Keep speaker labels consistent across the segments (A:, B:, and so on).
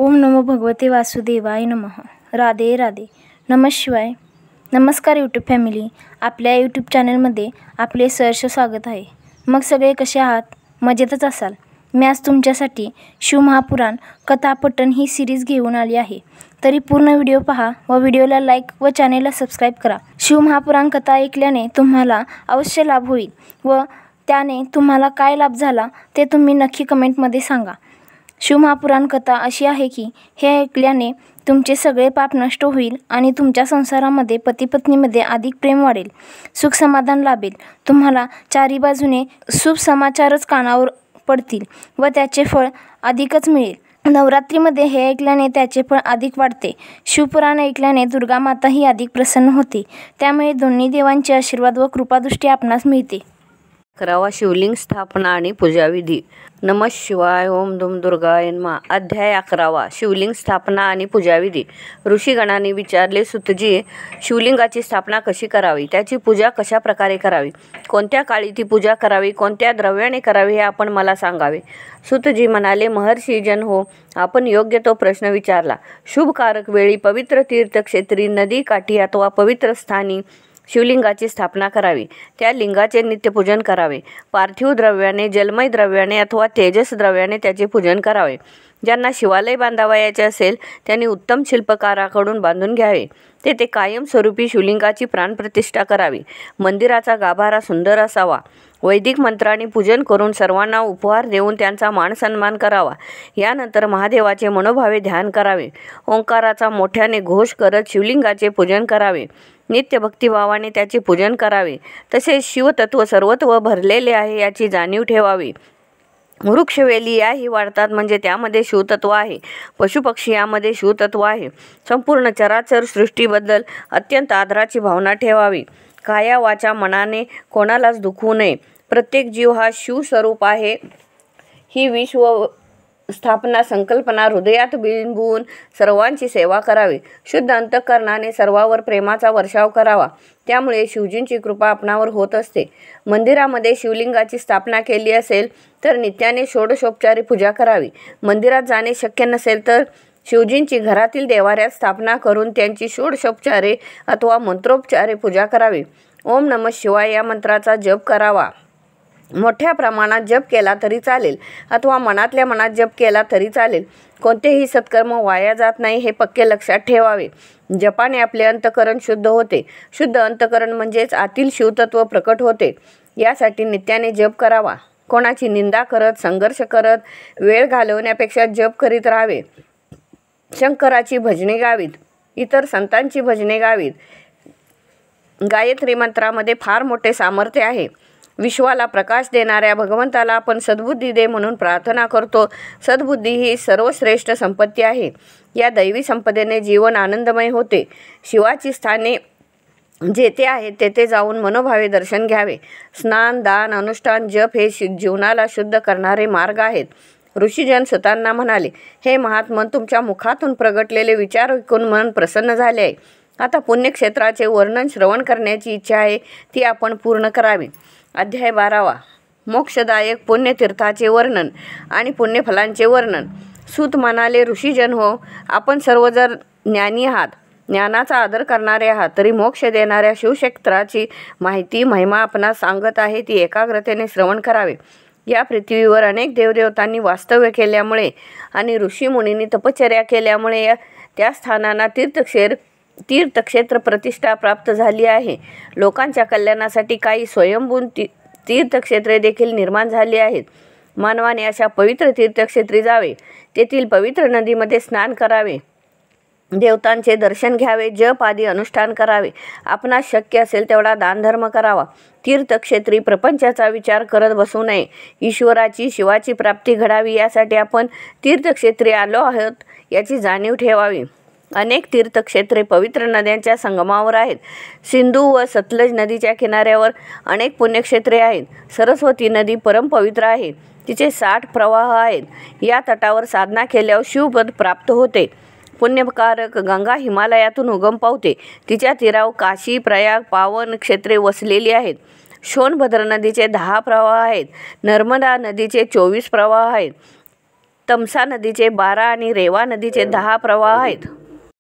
A: ओम नमो भगवते वासुदेवाय नमः. राधे राधे. नमः शिवाय. नमस्कार यूट्यूब फॅमिली. आपल्या यूट्यूब चॅनलमध्ये आपले सहर्ष स्वागत आहे. मग सगळे कसे आहात? मजेतच असाल. मी आज तुमच्यासाठी शिवमहापुराण कथापठण ही सिरीज घेऊन आली आहे. तरी पूर्ण व्हिडिओ पहा व व्हिडिओला लाईक व चॅनेलला सबस्क्राईब करा. शिवमहापुराण कथा ऐकल्याने तुम्हाला अवश्य लाभ होईल व त्याने तुम्हाला काय लाभ झाला ते तुम्ही नक्की कमेंटमध्ये सांगा. शिवमहापुराण कथा अशी आहे की हे ऐकल्याने तुमचे सगळे पाप नष्ट होईल आणि तुमच्या संसारामध्ये पतीपत्नीमध्ये अधिक प्रेम वाढेल, सुख समाधान लाभेल. तुम्हाला चारी बाजूने शुभ समाचारच कानावर पडतील व त्याचे फळ अधिकच मिळेल. नवरात्रीमध्ये हे ऐकल्याने त्याचे फळ अधिक वाढते. शिवपुराण ऐकल्याने दुर्गा माता ही अधिक प्रसन्न होते. त्यामुळे दोन्ही देवांचे आशीर्वाद व कृपादृष्टी आपणास मिळते.
B: 11वा शिवलिंग स्थापना आणि पूजाविधी. नमः शिवाय. ओम दुम दुर्गाय नमः. अध्याय 11वा. शिवलिंग स्थापना आणि पूजाविधी. ऋषीगणांनी विचारले, सुतजी, शिवलिंगाची स्थापना कशी करावी, त्याची पूजा कशा प्रकारे करावी, कोणत्या काळी ती पूजा करावी, कोणत्या द्रव्याने करावी हे आपण मला सांगावे. सुतजी म्हणाले, महर्षी जन हो, आपण योग्य तो प्रश्न विचारला. शुभकारक वेळी पवित्र तीर्थक्षेत्री, नदी काठी अथवा पवित्र स्थानी शिवलिंगाची स्थापना करावी. त्या लिंगाचे नित्यपूजन करावे. पार्थिव द्रव्याने, जलमय द्रव्याने अथवा तेजस द्रव्याने त्याचे पूजन करावे. ज्यांना शिवालय बांधावयाचे असेल त्यांनी उत्तम शिल्पकाराकडून बांधून घ्यावे. तेथे कायमस्वरूपी शिवलिंगाची प्राणप्रतिष्ठा करावी. मंदिराचा गाभारा सुंदर असावा. वैदिक मंत्रांनी पूजन करून सर्वांना उपहार देऊन त्यांचा मानसन्मान करावा. यानंतर महादेवाचे मनोभावे ध्यान करावे. ओंकाराचा मोठ्याने घोष करत शिवलिंगाचे पूजन करावे. नित्य भक्तिभावाने त्याचे पूजन करावे. तसेच शिवतत्व सर्वत्व भरलेले आहे याची जाणीव ठेवावी. वृक्षवेली याही वाढतात म्हणजे त्यामध्ये शिवतत्व आहे. पशुपक्षी यामध्ये शिवतत्व आहे. संपूर्ण चराचर सृष्टीबद्दल अत्यंत आदराची भावना ठेवावी. काया वाचा मनाने कोणालाच दुखवू नये. प्रत्येक जीव हा शिवस्वरूप आहे ही विश्व स्थापना संकल्पना हृदयात बिंबवून सर्वांची सेवा करावी. शुद्ध अंतःकरणाने सर्वांवर प्रेमाचा वर्षाव करावा. त्यामुळे शिवजींची कृपा आपणावर होत असते. मंदिरामध्ये शिवलिंगाची स्थापना केली असेल तर नित्याने षोडशोपचारी पूजा करावी. मंदिरात जाणे शक्य नसेल तर शिवजींची घरातील देवाऱ्यात स्थापना करून त्यांची षोडशोपचारे अथवा मंत्रोपचारे पूजा करावी. ओम नमः शिवाय या मंत्राचा जप करावा. मोठ्या प्रमाणात जप केला तरी चालेल अथवा मनातल्या मनात जप केला तरी चालेल. कोणतेही सत्कर्म वाया जात नाही हे पक्के लक्षात ठेवावे. जपाने आपले अंतःकरण शुद्ध होते. शुद्ध अंतःकरण म्हणजेच आतील शिवतत्व प्रकट होते. यासाठी नित्याने जप करावा. कोणाची निंदा करत, संघर्ष करत वेळ घालवण्यापेक्षा जप करीत राहावे. शंकराची भजने गावीत, इतर संतांची भजने गावीत. गायत्री मंत्रामध्ये फार मोठे सामर्थ्य आहे. विश्वाला प्रकाश देणाऱ्या भगवंताला आपण सद्बुद्धी दे म्हणून प्रार्थना करतो. सद्बुद्धी ही सर्वश्रेष्ठ संपत्ती आहे. या दैवी संपदेने जीवन आनंदमय होते. शिवाची स्थाने जेथे आहेत तेथे जाऊन मनोभावे दर्शन घ्यावे. स्नान, दान, अनुष्ठान, जप हे जीवनाला शुद्ध करणारे मार्ग आहेत. ऋषीजन सुतांना म्हणाले, हे महात्मन, तुमच्या मुखातून प्रगटलेले विचार ऐकून मन प्रसन्न झाले आहे. आता पुण्यक्षेत्राचे वर्णन श्रवण करण्याची इच्छा आहे, ती आपण पूर्ण करावी. अध्याय 12वा. मोक्षदायक पुण्यतीर्थाचे वर्णन आणि पुण्यफलांचे वर्णन. सूत म्हणाले, ऋषीजन हो, आपण सर्व जर ज्ञानी आहात, ज्ञानाचा आदर करणारे आहात, तरी मोक्ष देणाऱ्या शिवक्षेत्राची माहिती महिमा आपणास सांगत आहे, ती एकाग्रतेने श्रवण करावे. या पृथ्वीवर अनेक देवदेवतांनी वास्तव्य केल्यामुळे आणि ऋषीमुनींनी तपश्चर्या केल्यामुळे त्या स्थानांना तीर्थक्षेत्र प्रतिष्ठा प्राप्त झाली आहे. लोकांच्या कल्याणासाठी काही स्वयंभू तीर्थक्षेत्रे देखील निर्माण झाली आहेत. मानवाने अशा पवित्र तीर्थक्षेत्री जावे. तेथील पवित्र नदीमध्ये स्नान करावे. देवतांचे दर्शन घ्यावे. जप आदी अनुष्ठान करावे. आपणास शक्य असेल तेवढा दानधर्म करावा. तीर्थक्षेत्री प्रपंचाचा विचार करत बसू नये. ईश्वराची, शिवाची प्राप्ती घडावी यासाठी आपण तीर्थक्षेत्री आलो आहोत याची जाणीव ठेवावी. अनेक तीर्थक्षेत्रे पवित्र नद्यांच्या संगमावर आहेत. सिंधू व सतलज नदीच्या किनाऱ्यावर अनेक पुण्यक्षेत्रे आहेत. सरस्वती नदी परमपवित्र आहे. तिचे 60 प्रवाह आहेत. या तटावर साधना केल्यावर शिवपद प्राप्त होते. पुण्यकारक गंगा हिमालयातून उगम पावते. तिच्या तीरावर काशी, प्रयाग, पावन क्षेत्रे वसलेली आहेत. सोनभद्र नदीचे 10 प्रवाह आहेत. नर्मदा नदीचे 24 प्रवाह आहेत. तमसा नदीचे 12 आणि रेवा नदीचे 10 प्रवाह आहेत.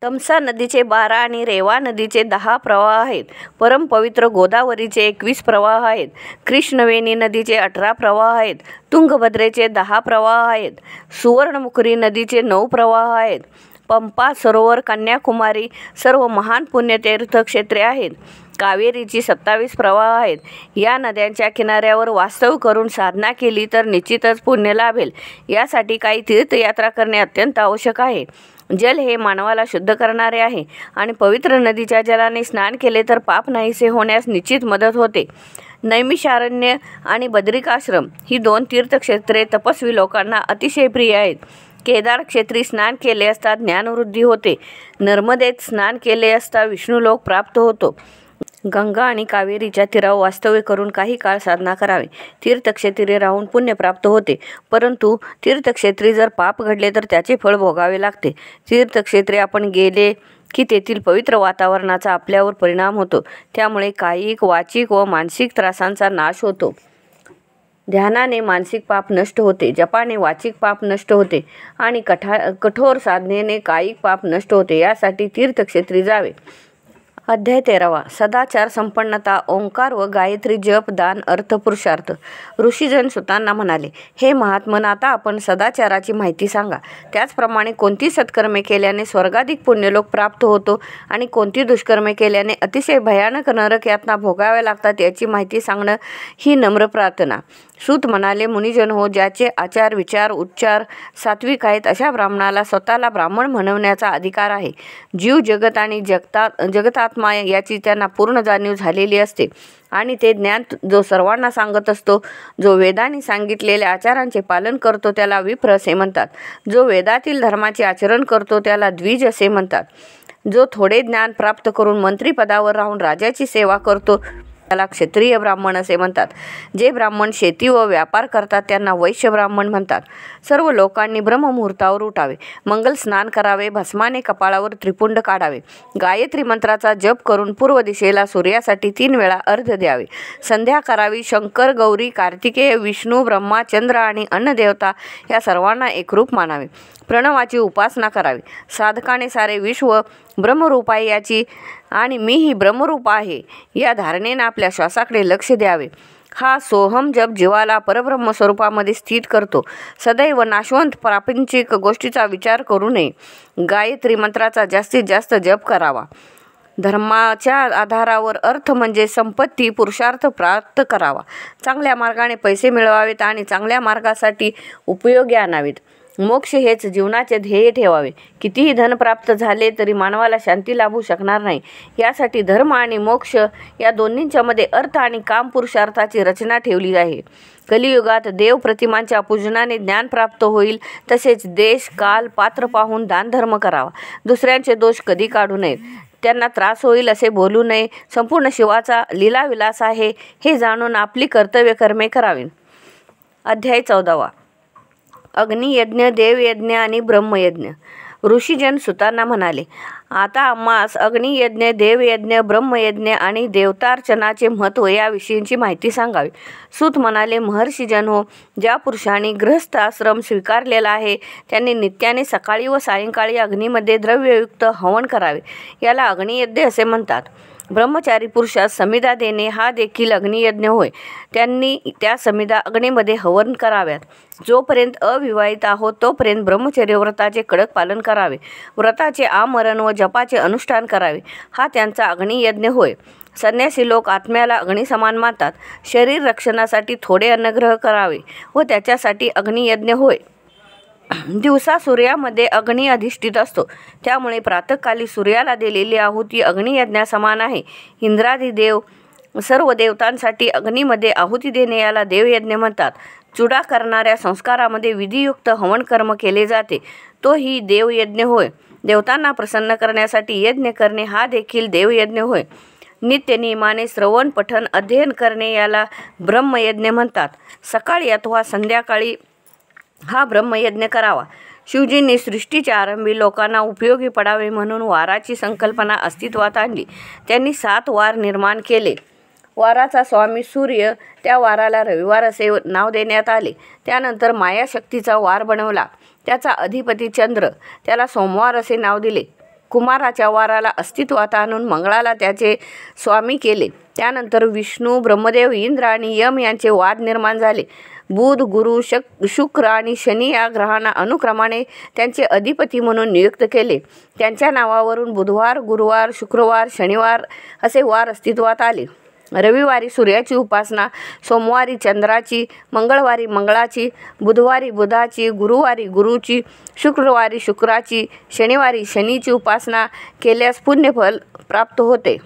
B: तमसा नदीचे 12 आणि रेवा नदीचे 10 प्रवाह आहेत. परमपवित्र गोदावरीचे 21 प्रवाह आहेत. कृष्णवेणी नदीचे 18 प्रवाह आहेत. तुंगभद्रेचे 10 प्रवाह आहेत. सुवर्णमुखरी नदीचे 9 प्रवाह आहेत. पंपा सरोवर, कन्याकुमारी सर्व महान पुण्यतीर्थक्षेत्रे आहेत. कावेरीची 27 प्रवाह आहेत. या नद्यांच्या किनाऱ्यावर वास्तव करून साधना केली तर निश्चितच पुण्य लाभेल. यासाठी काही तीर्थयात्रा करणे अत्यंत आवश्यक आहे. जल हे मानवाला शुद्ध करणारे आहे आणि पवित्र नदीच्या जलाने स्नान केले तर पाप नाहीसे होण्यास निश्चित मदत होते. नैमिषारण्य आणि बद्रिकाश्रम ही 2 तीर्थक्षेत्रे तपस्वी लोकांना अतिशय प्रिय आहेत. केदार क्षेत्री स्नान केले असता ज्ञानवृद्धी होते. नर्मदेत स्नान केले असता विष्णुलोक प्राप्त होतो. गंगा आणि कावेरीच्या तीरावर वास्तव्य करून काही काळ साधना करावे. तीर्थक्षेत्री राहून पुण्य प्राप्त होते, परंतु तीर्थक्षेत्री जर पाप घडले तर त्याचे फळ भोगावे लागते. तीर्थक्षेत्री आपण गेले की तेथील पवित्र वातावरणाचा आपल्यावर परिणाम होतो. त्यामुळे कायिक, वाचिक व मानसिक त्रासांचा नाश होतो. ध्यानाने मानसिक पाप नष्ट होते, जपाने वाचिक पाप नष्ट होते आणि कठोर साधनेने कायिक पाप नष्ट होते. यासाठी तीर्थक्षेत्री जावे. अध्याय 13. सदाचार संपन्नता. ओंकार व गायत्री जप, दान, अर्थ, पुरुषार्थ. ऋषीजन सुतांना म्हणाले, हे महात्मन, आता आपण सदाचाराची माहिती सांगा. त्याचप्रमाणे कोणती सत्कर्मे केल्याने स्वर्गाधिक पुण्यलोक प्राप्त होतो आणि कोणती दुष्कर्मे केल्याने अतिशय भयानक नरक यातना भोगाव्या लागतात याची माहिती सांगणं ही नम्र प्रार्थना. सूत म्हणाले, मुनिजन हो, ज्याचे आचार, विचार, उच्चार सात्विक आहेत अशा ब्राह्मणाला स्वतःला ब्राह्मण म्हणवण्याचा अधिकार आहे. जीव, जगत आणि जगतात्मा याची त्यांना पूर्ण जाणीव झालेली असते आणि ते ज्ञान जो सर्वांना सांगत असतो. जो वेदांनी सांगितलेल्या आचारांचे पालन करतो त्याला विप्र असे म्हणतात. जो वेदातील धर्माचे आचरण करतो त्याला द्विज असे म्हणतात. जो थोडे ज्ञान प्राप्त करून मंत्रिपदावर राहून राजाची सेवा करतो त्याला क्षत्रिय ब्राह्मण असे म्हणतात. जे ब्राह्मण शेती व व्यापार करतात त्यांना वैश्य ब्राह्मण म्हणतात. सर्व लोकांनी ब्रह्ममुहूर्तावर उठावे, मंगल स्नान करावे, भस्माने कपाळावर त्रिपुंड काढावे, गायत्री मंत्राचा जप करून पूर्व दिशेला सूर्यासाठी 3 वेळा अर्घ्य द्यावे, संध्या करावी. शंकर, गौरी, कार्तिकेय, विष्णू, ब्रह्मा, चंद्र आणि अन्नदेवता या सर्वांना एकरूप मानावे. प्रणवाची उपासना करावी. साधकाने सारे विश्व ब्रह्मरूप आहे याची आणि मी ही ब्रह्मरूप आहे या धारणेने आपल्या श्वासाकडे लक्ष द्यावे. हा सोहम जप जीवाला परब्रह्म स्वरूपामध्ये स्थित करतो. सदैव नाशवंत प्रापंचिक गोष्टीचा विचार करू नये. गायत्री मंत्राचा जास्तीत जास्त जप करावा. धर्माच्या आधारावर अर्थ म्हणजे संपत्ती, पुरुषार्थ प्राप्त करावा. चांगल्या मार्गाने पैसे मिळवावेत आणि चांगल्या मार्गासाठी उपयोगी आणावेत. मोक्ष हेच जीवनाचे ध्येय ठेवावे. कितीही धन प्राप्त झाले तरी मानवाला शांती लाभू शकणार नाही. यासाठी धर्म आणि मोक्ष या दोन्हींच्या मध्ये अर्थ आणि काम पुरुषार्थाची रचना ठेवली आहे. कलियुगात देव प्रतिमांच्या पूजनाने ज्ञान प्राप्त होईल. तसेच देश, काल, पात्र पाहून दानधर्म करावा. दुसऱ्यांचे दोष कधी काढू नयेत. त्यांना त्रास होईल असे बोलू नये. संपूर्ण शिवाचा लीलाविलास आहे हे जाणून आपली कर्तव्य कर्मे करावी. अध्याय 14. अग्नियज्ञ, देवयज्ञ आणि ब्रह्मयज्ञ. ऋषीजन सुतांना म्हणाले, आता आम्हास अग्नियज्ञ, देवयज्ञ, ब्रह्मयज्ञ आणि देवतार्चनाचे महत्त्व याविषयीची माहिती सांगावी. सूत म्हणाले, महर्षीजन हो, ज्या पुरुषांनी गृहस्थ आश्रम स्वीकारलेला आहे त्यांनी नित्याने सकाळी व सायंकाळी अग्नीमध्ये द्रव्ययुक्त हवन करावे. याला अग्नियज्ञ असे म्हणतात. ब्रह्मचारी पुरुषास समिधा देणे हा देखील अग्नियज्ञ होय. त्यांनी त्या समिधा अग्नीमध्ये हवन कराव्यात. जोपर्यंत अविवाहित आहोत तोपर्यंत ब्रह्मचर्य व्रताचे कडक पालन करावे. व्रताचे आमरण व जपाचे अनुष्ठान करावे. हा त्यांचा अग्नियज्ञ होय. संन्यासी लोक आत्म्याला अग्निसमान मानतात. शरीर रक्षणासाठी थोडे अन्नग्रह करावे व त्याच्यासाठी अग्नियज्ञ होय. दिवसा सूर्यामध्ये अग्नी अधिष्ठित असतो, त्यामुळे प्रातःकाली सूर्याला दिलेली आहुती अग्नियज्ञासमान आहे. इंद्रादी देव सर्व देवतांसाठी अग्नीमध्ये आहुती देणे याला देवयज्ञ म्हणतात. चुडा करणाऱ्या संस्कारामध्ये विधियुक्त हवन कर्म केले जाते, तो ही देवयज्ञ होय. देवतांना प्रसन्न करण्यासाठी यज्ञ करणे हा देखील देवयज्ञ होय. नित्य नियमाने श्रवण, पठन, अध्ययन करणे याला ब्रह्मयज्ञ म्हणतात. सकाळी अथवा संध्याकाळी हा ब्रह्मयज्ञ करावा. शिवजींनी सृष्टीच्या आरंभी लोकांना उपयोगी पडावे म्हणून वाराची संकल्पना अस्तित्वात आणली. त्यांनी 7 वार निर्माण केले. वाराचा स्वामी सूर्य, त्या वाराला रविवार असे नाव देण्यात आले. त्यानंतर मायाशक्तीचा वार बनवला. त्याचा अधिपती चंद्र, त्याला सोमवार असे नाव दिले. कुमाराच्या वाराला अस्तित्वात आणून मंगळाला त्याचे स्वामी केले. त्यानंतर विष्णू, ब्रह्मदेव, इंद्र आणि यम यांचे वाद निर्माण झाले. बुध, गुरु, शुक्र आणि शनी या ग्रहांना अनुक्रमाने त्यांचे अधिपती म्हणून नियुक्त केले. त्यांच्या नावावरून बुधवार, गुरुवार, शुक्रवार, शनिवार असे वार अस्तित्वात आले. रविवारी सूर्याची उपासना, सोमवारी चंद्राची, मंगळवारी मंगळाची, बुधवारी बुधाची, गुरुवारी गुरुची, शुक्रवारी शुक्राची, शनिवारी शनीची उपासना केल्यास पुण्यफल प्राप्त होते.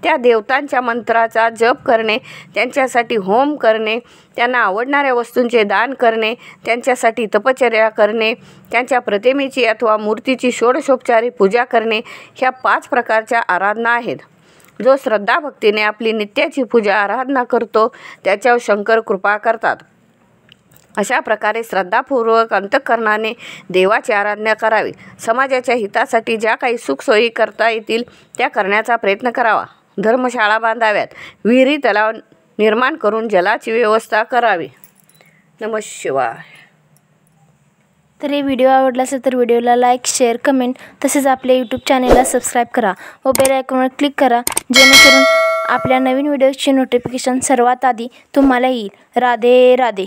B: त्या देवतांच्या मंत्राचा जप करणे, त्यांच्यासाठी होम करणे, त्यांना आवडणाऱ्या वस्तूंचे दान करणे, त्यांच्यासाठी तपश्चर्या करणे, त्यांच्या प्रतिमेची अथवा मूर्तीची षोडशोपचारी पूजा करणे ह्या 5 प्रकारच्या आराधना आहेत. जो श्रद्धाभक्तीने आपली नित्याची पूजा आराधना करतो त्याच्यावर शंकर कृपा करतात. अशा प्रकारे श्रद्धापूर्वक अंतःकरणाने देवाची आराधना करावी. समाजाच्या हितासाठी ज्या काही सुखसोयी करता येतील त्या करण्याचा प्रयत्न करावा. धर्मशाळा बांधाव्यात. विहिरी, तलाव निर्माण करून जलाची व्यवस्था करावी. नमः शिवाय.
A: तर हे व्हिडिओ आवडला असेल तर व्हिडिओला लाईक, शेअर, कमेंट तसेच आपल्या यूट्यूब चॅनेलला सबस्क्राईब करा व बेल आयकॉनवर क्लिक करा, जेणेकरून आपल्या नवीन व्हिडिओजचे नोटिफिकेशन सर्वात आधी तुम्हाला येईल. राधे राधे.